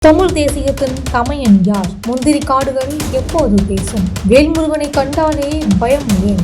தமிழ் தேசியத்தின் தமையன் யார்? முந்திரி காடுகள் எப்போது பேசும்? வேல்முருகனை கண்டாலே பயம் ஏன்?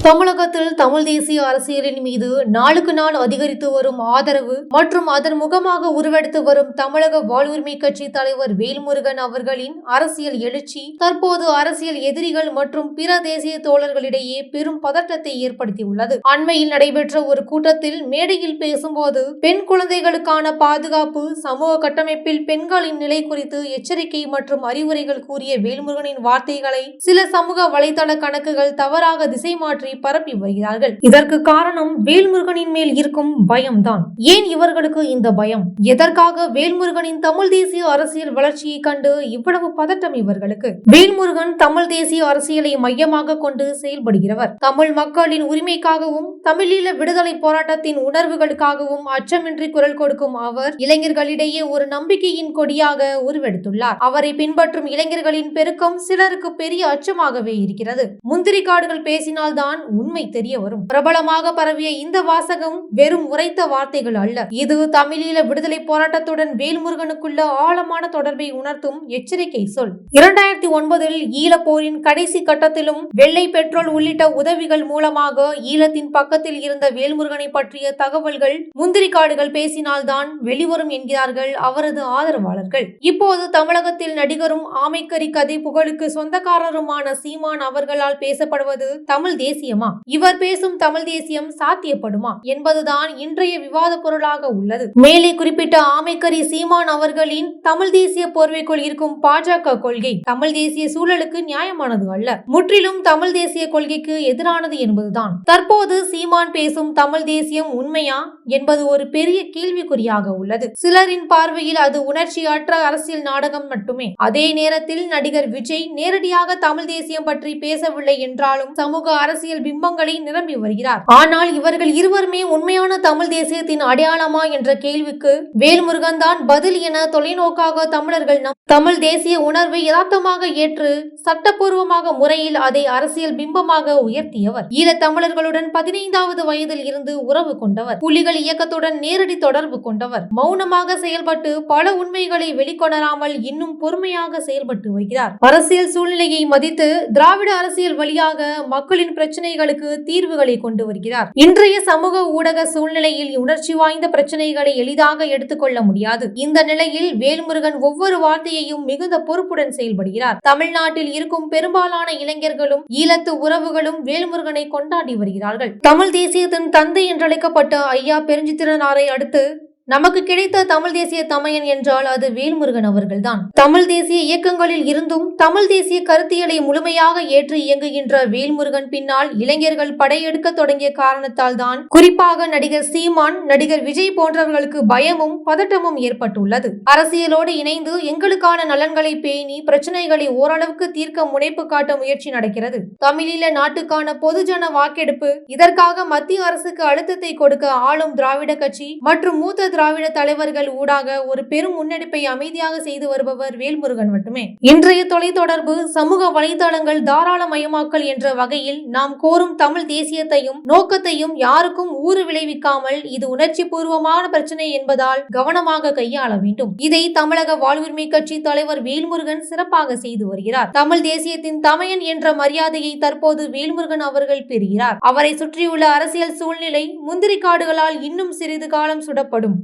தமிழகத்தில் தமிழ் தேசிய அரசியலின் மீது நாளுக்கு நாள் அதிகரித்து வரும் ஆதரவு மற்றும் அதன் முகமாக உருவெடுத்து வரும் தமிழக வாழ்வுரிமை கட்சி தலைவர் வேல்முருகன் அவர்களின் அரசியல் எழுச்சி தற்போது அரசியல் எதிரிகள் மற்றும் பிற தேசிய தோழர்களிடையே பெரும் பதட்டத்தை ஏற்படுத்தியுள்ளது. அண்மையில் நடைபெற்ற ஒரு கூட்டத்தில் மேடையில் பேசும்போது பெண் குழந்தைகளுக்கான பாதுகாப்பு, சமூக கட்டமைப்பில் பெண்களின் நிலை குறித்து எச்சரிக்கை மற்றும் அறிவுரைகள் கூறிய வேல்முருகனின் வார்த்தைகளை சில சமூக வலைதள கணக்குகள் தவறாக திசை மாற்றி பரப்பி வருகிறார்கள். இதற்கு காரணம் வேல்முருகனின் மேல் இருக்கும் பயம்தான். ஏன் இவர்களுக்கு இந்த பயம்? எதற்காக வேல்முருகனின் தமிழ் தேசிய அரசியல் வளர்ச்சியை கண்டு இவ்வளவு பதட்டம் இவர்களுக்கு? வேல்முருகன் தமிழ் தேசிய அரசியலை மையமாக கொண்டு செயல்படுகிறவர். தமிழ் மக்களின் உரிமைக்காகவும் தமிழீழ விடுதலை போராட்டத்தின் உணர்வுகளுக்காகவும் அச்சமின்றி குரல் கொடுக்கும் அவர் இளைஞர்களிடையே ஒரு நம்பிக்கையின் கொடியாக உருவெடுத்துள்ளார். அவரை பின்பற்றும் இளைஞர்களின் பெருக்கம் சிலருக்கு பெரிய அச்சமாகவே இருக்கிறது. முந்திரி காடுகள் பேசினால்தான் உண்மை தெரிய வரும். பிரபலமாக பரவிய இந்த வாசகம் வெறும் உரைத்த வார்த்தைகள் அல்ல. இது தமிழீழ விடுதலை போராட்டத்துடன் வேல்முருகனுக்குள்ள ஆழமான தொடர்பை உணர்த்தும் எச்சரிக்கை சொல். 2009 ஈழப்போரின் கடைசி கட்டத்திலும் வெள்ளை பெட்ரோல் உள்ளிட்ட உதவிகள் மூலமாக ஈழத்தின் பக்கத்தில் இருந்த வேல்முருகனை பற்றிய தகவல்கள் முந்திரி காடுகள் பேசினால்தான் வெளிவரும் என்கிறார்கள் அவரது ஆதரவாளர்கள். இப்போது தமிழகத்தில் நடிகரும் ஆமைக்கறி கதை புகழுக்கு சொந்தக்காரருமான சீமான் அவர்களால் பேசப்படுவது தமிழ் தேசியமா? இவர் பேசும் தமிழ் தேசியம் சாத்தியப்படுமா என்பதுதான் இன்றைய விவாத பொருளாக உள்ளது. மேலே குறிப்பிட்ட ஆமைக்கறி சீமான் அவர்களின் தமிழ் தேசிய போர்வைக்குள் இருக்கும் பாஜக கொள்கை தமிழ் தேசிய சூழலுக்கு நியாயமானது அல்ல, முற்றிலும் தமிழ் தேசிய கொள்கைக்கு எதிரானது என்பதுதான். தற்போது சீமான் பேசும் தமிழ் தேசியம் உண்மையா என்பது ஒரு பெரிய கேள்விக்குறியாக உள்ளது. சிலரின் பார்வையில் அது உணர்ச்சியற்ற அரசியல் நாடகம் மட்டுமே. அதே நேரத்தில் நடிகர் விஜய் நேரடியாக தமிழ் தேசியம் பற்றி பேசவில்லை என்றாலும் சமூக அரசியல் பிம்பங்களை நிரம்பி வருகிறார். ஆனால் இவர்கள் இருவருமே உண்மையான தமிழ் தேசியத்தின் அடையாளமா என்ற கேள்விக்கு வேல்முருகன் தான் பதில் என தொலைநோக்காக தமிழர்கள் தமிழ் தேசிய உணர்வை யதார்த்தமாக ஏற்று சட்டப்பூர்வமாக முறையில் அதை அரசியல் பிம்பமாக உயர்த்தியவர். ஈழத் தமிழர்களுடன் 15வது வயதில் இருந்து உறவு கொண்டவர். புலிகள் இயக்கத்துடன் நேரடி தொடர்பு கொண்டவர். மௌனமாக செயல்பட்டு பல உண்மைகளை வெளிக்கொணராமல் இன்னும் பொறுமையாக செயல்பட்டு வருகிறார். அரசியல் சூழ்நிலையை மதித்து திராவிட அரசியல் வழியாக மக்களின் பிரச்சனைகளுக்கு தீர்வுகளை கொண்டு வருகிறார். இன்றைய சமூக ஊடக சூழ்நிலையில் உணர்ச்சி வாய்ந்த பிரச்சனைகளை எளிதாக எடுத்துக்கொள்ள முடியாது. இந்த நிலையில் வேல்முருகன் ஒவ்வொரு வார்த்தையையும் மிகுந்த பொறுப்புடன் செயல்படுகிறார். தமிழ்நாட்டில் இருக்கும் பெரும்பாலான இளைஞர்களும் ஈழத்து உறவுகளும் வேல்முருகனை கொண்டாடி வருகிறார்கள். தமிழ் தேசியத்தின் தந்தை என்றழைக்கப்பட்ட ஐயா பெருஞ்சித்திரனாரை அடுத்து நமக்கு கிடைத்த தமிழ் தேசிய தமையன் என்றால் அது வேல்முருகன் அவர்கள்தான். தமிழ் தேசிய இயக்கங்களில் இருந்தும் தமிழ் தேசிய கருத்தியலை முழுமையாக ஏற்று இயங்குகின்ற வேல்முருகன் பின்னால் இளைஞர்கள் படையெடுக்க தொடங்கிய காரணத்தால் தான் குறிப்பாக நடிகர் சீமான், நடிகர் விஜய் போன்றவர்களுக்கு பயமும் பதட்டமும் ஏற்பட்டுள்ளது. அரசியலோடு இணைந்து எங்களுக்கான நலன்களை பேணி பிரச்சனைகளை ஓரளவுக்கு தீர்க்க முனைப்பு காட்ட முயற்சி நடக்கிறது. தமிழீழ நாட்டுக்கான பொதுஜன வாக்கெடுப்பு, இதற்காக மத்திய அரசுக்கு அழுத்தத்தை கொடுக்க ஆளும் திராவிட கட்சி மற்றும் மூத்த திராவிட தலைவர்கள் ஊடாக ஒரு பெரும் முன்னெடுப்பை அமைதியாக செய்து வருபவர் வேல்முருகன் மட்டுமே. இன்றைய தொலைத்தொடர்பு, சமூக வலைதளங்கள் தாராளமயமாக்கல் என்ற வகையில் நாம் கோரும் தமிழ் தேசியத்தையும் நோக்கத்தையும் யாருக்கும் ஊறு விளைவிக்காமல் இது உணர்ச்சி பூர்வமான பிரச்சனை என்பதால் கவனமாக கையாள வேண்டும். இதை தமிழக வாழ்வுரிமை கட்சி தலைவர் வேல்முருகன் சிறப்பாக செய்து வருகிறார். தமிழ் தேசியத்தின் தமையன் என்ற மரியாதையை தற்போது வேல்முருகன் அவர்கள் பெறுகிறார். அவரை சுற்றியுள்ள அரசியல் சூழ்நிலை முந்திரி காடுகளால் இன்னும் சிறிது காலம் சுடப்படும்.